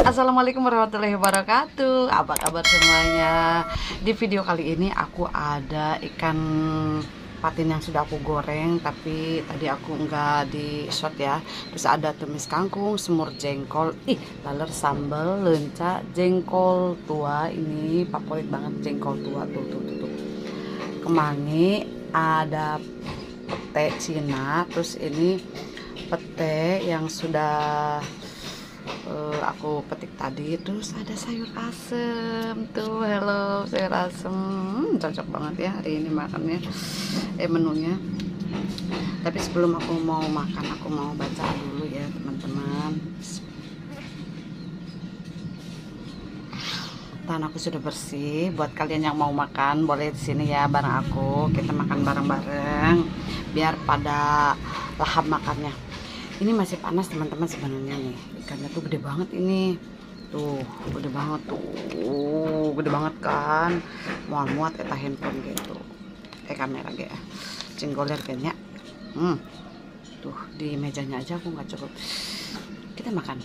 Assalamualaikum warahmatullahi wabarakatuh. Apa kabar semuanya? Di video kali ini aku ada ikan patin yang sudah aku goreng, tapi tadi aku enggak di shot ya. Terus ada tumis kangkung, semur jengkol, laler sambal, lenca, jengkol tua. Ini favorit banget jengkol tua tuh. Kemangi, ada pete Cina, terus ini pete yang sudah aku petik tadi. Terus ada sayur asem tuh. Hello, sayur asem, cocok banget ya hari ini makannya, menunya. Tapi sebelum aku mau makan, aku mau baca dulu ya teman-teman. Tangan aku sudah bersih. Buat kalian yang mau makan boleh di sini ya bareng aku, kita makan bareng-bareng biar pada lahap makannya. Ini masih panas teman-teman sebenarnya nih. Ikannya tuh gede banget ini. Tuh, gede banget tuh. Gede banget kan. Muat-muat eta handphone gitu. Kamera gitu. Cenggoler kayaknya. Tuh, di mejanya aja aku nggak cukup. Kita makan.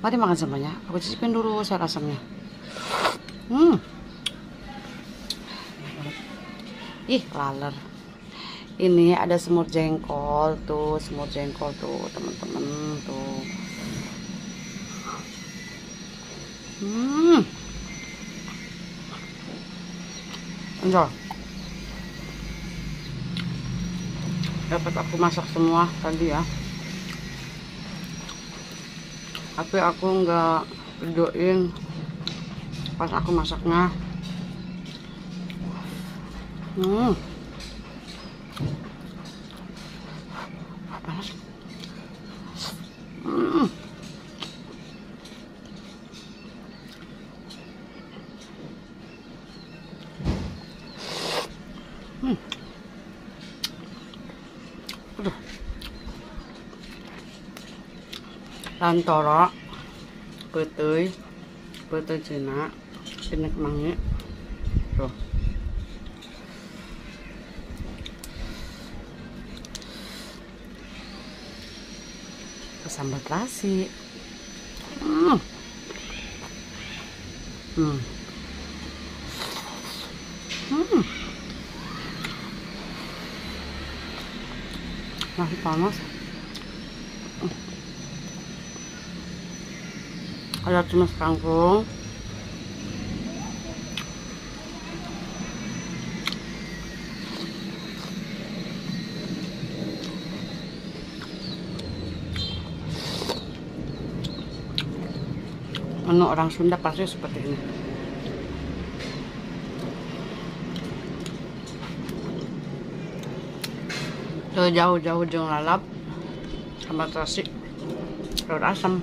Mari makan semuanya. Aku cicipin dulu sayur asamnya. Laler. Ini ada semur jengkol tuh, teman-teman tuh. Enjoy. Dapat aku masak semua tadi ya. Tapi aku nggak videoin pas aku masaknya. Panas. Aduh. Lantoro, putih Cina, ini kemangi. Tuh. Sambal terasi. Masih panas. Ada tumis kangkung. Menu orang Sunda pasti seperti ini. Tuh jauh-jauh jeung lalap sama terasi, sayur asam.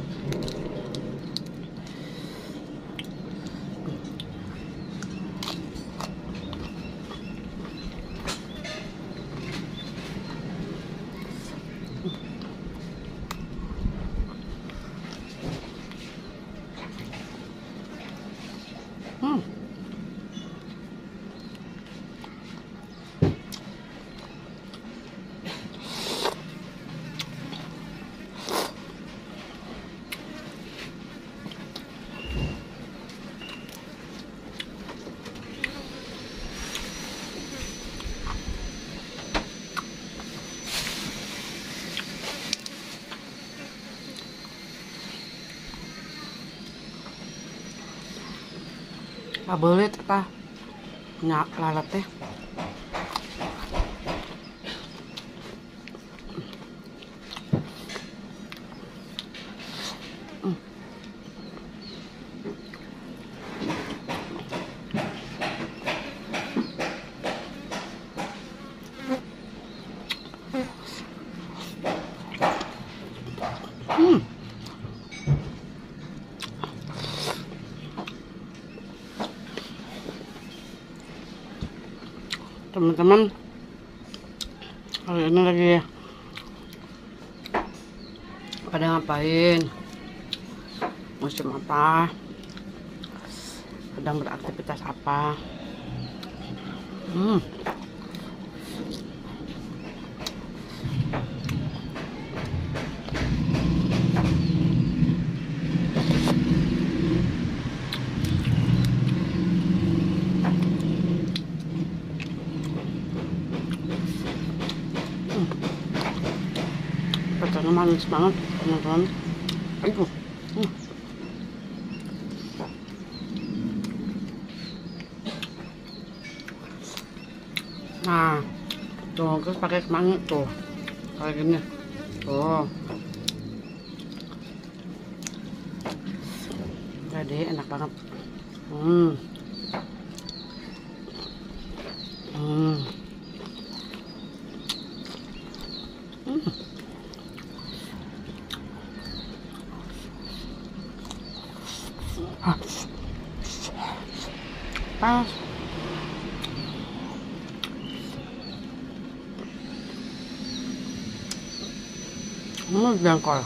Kabelit apa nyak lalat teh. Teman-teman, hari ini lagi pada ngapain, musim apa, sedang beraktivitas apa? manis banget teman-teman. Aduh. Nah, tuh terus pakai kemangi tuh, kayak gini, tuh. Jadi enak banget. Panas. Jengkol.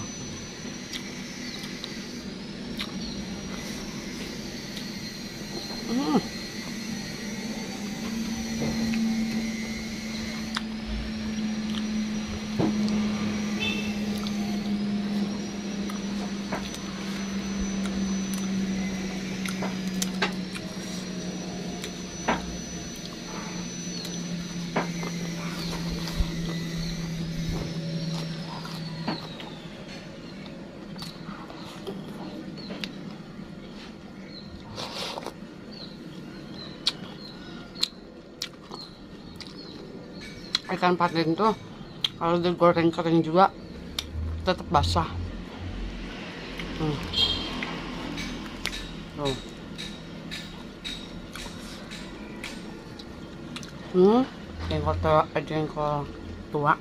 Ikan patin tuh kalau digoreng kering juga tetap basah. Tuh. Jengkol tua.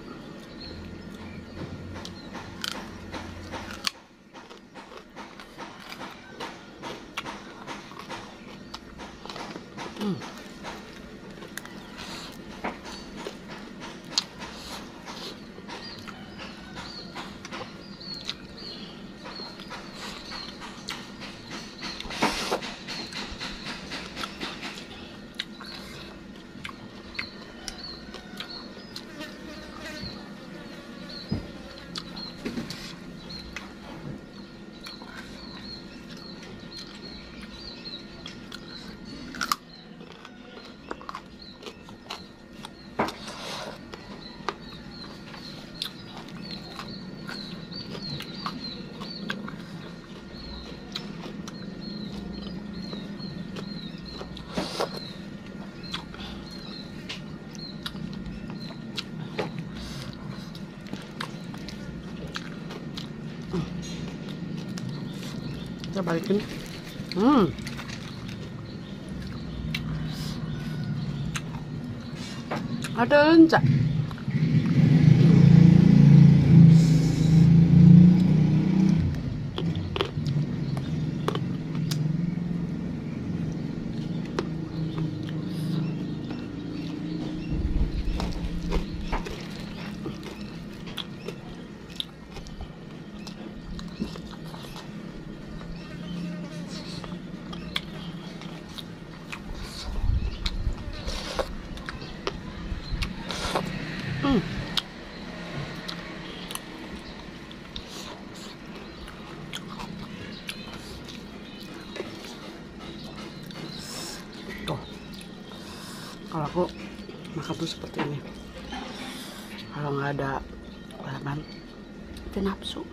Kita balikin. Ada lencak. Tuh, kalau aku makan tuh seperti ini. Kalau nggak ada laman, itu nafsu.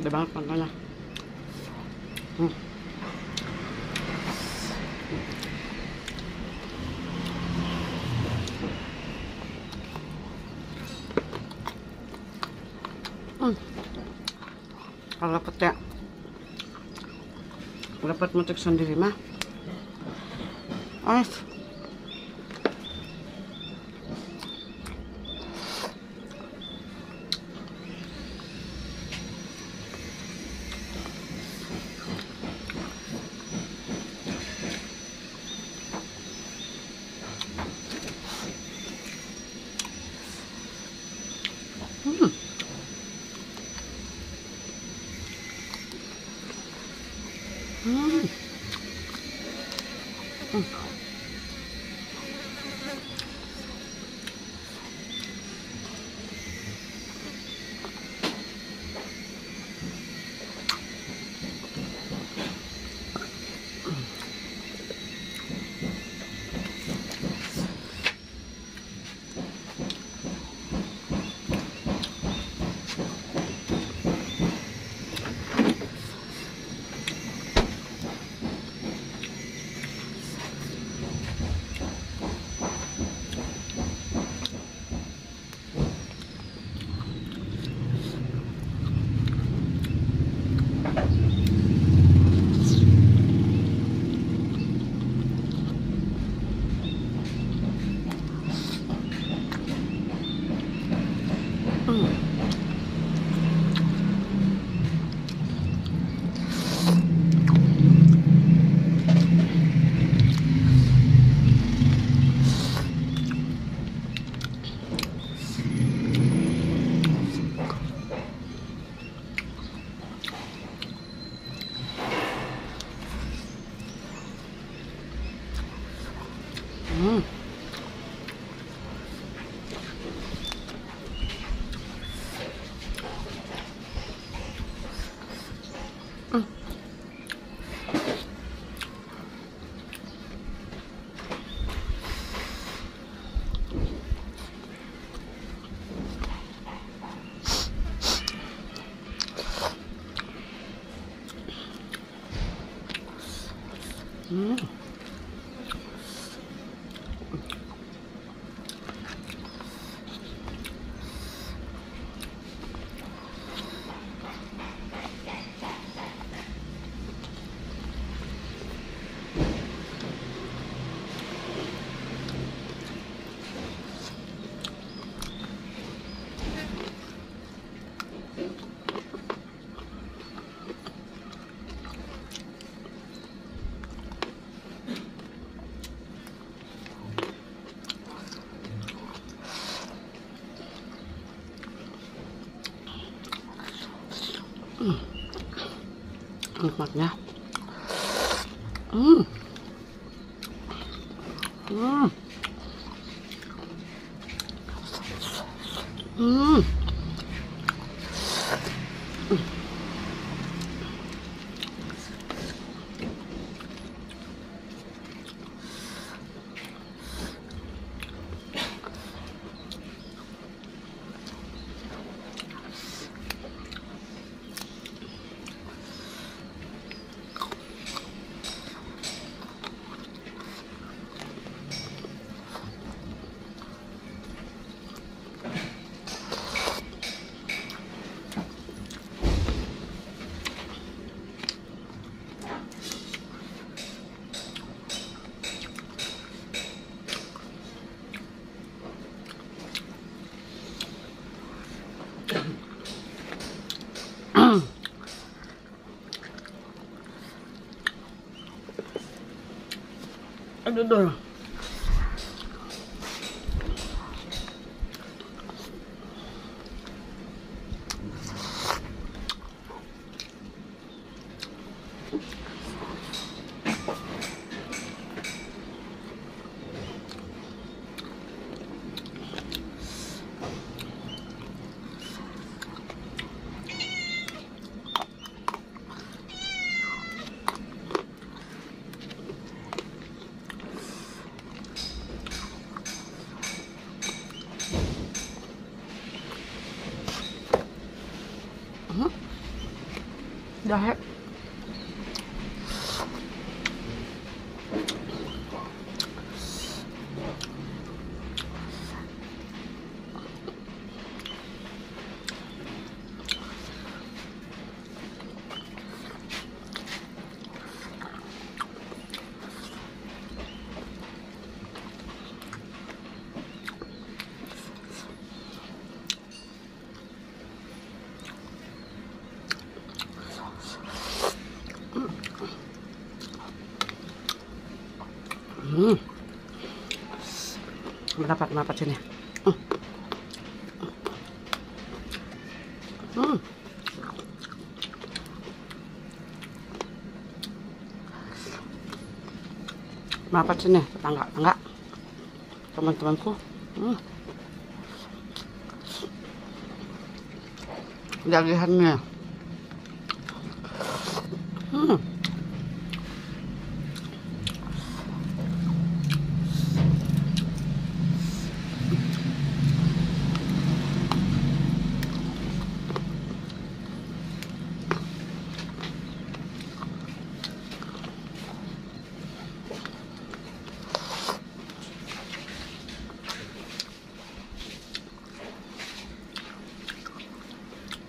Udah banget makanya. Kalau dapat motif sendiri mah. Hmm. Hmm. Hmm. Hmm. Hmm. Nikmatnya. Hmm. Hmm. Hmm. Aduh, aduh. Jahe. Hmm. Mendapat sini. Hmm. Merapat sini tetangga teman-temanku. Dagihannya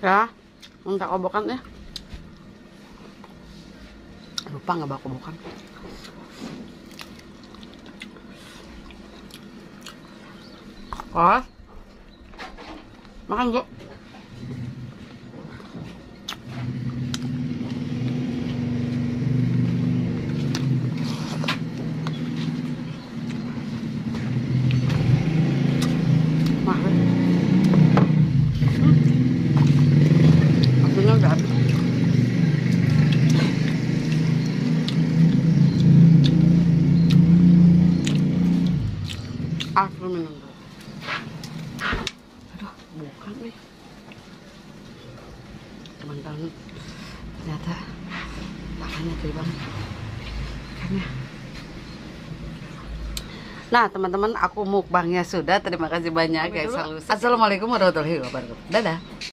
ya, minta kobokan ya. Lupa nggak bawa kobokan. Oh, makan Bu. Waktunya udah habis. Aku minum dulu. Aduh, bukan nih. Teman-teman, ternyata makannya gede banget. Nah, teman-teman, aku mukbangnya sudah. Terima kasih banyak ya. Assalamualaikum warahmatullahi wabarakatuh. Dadah.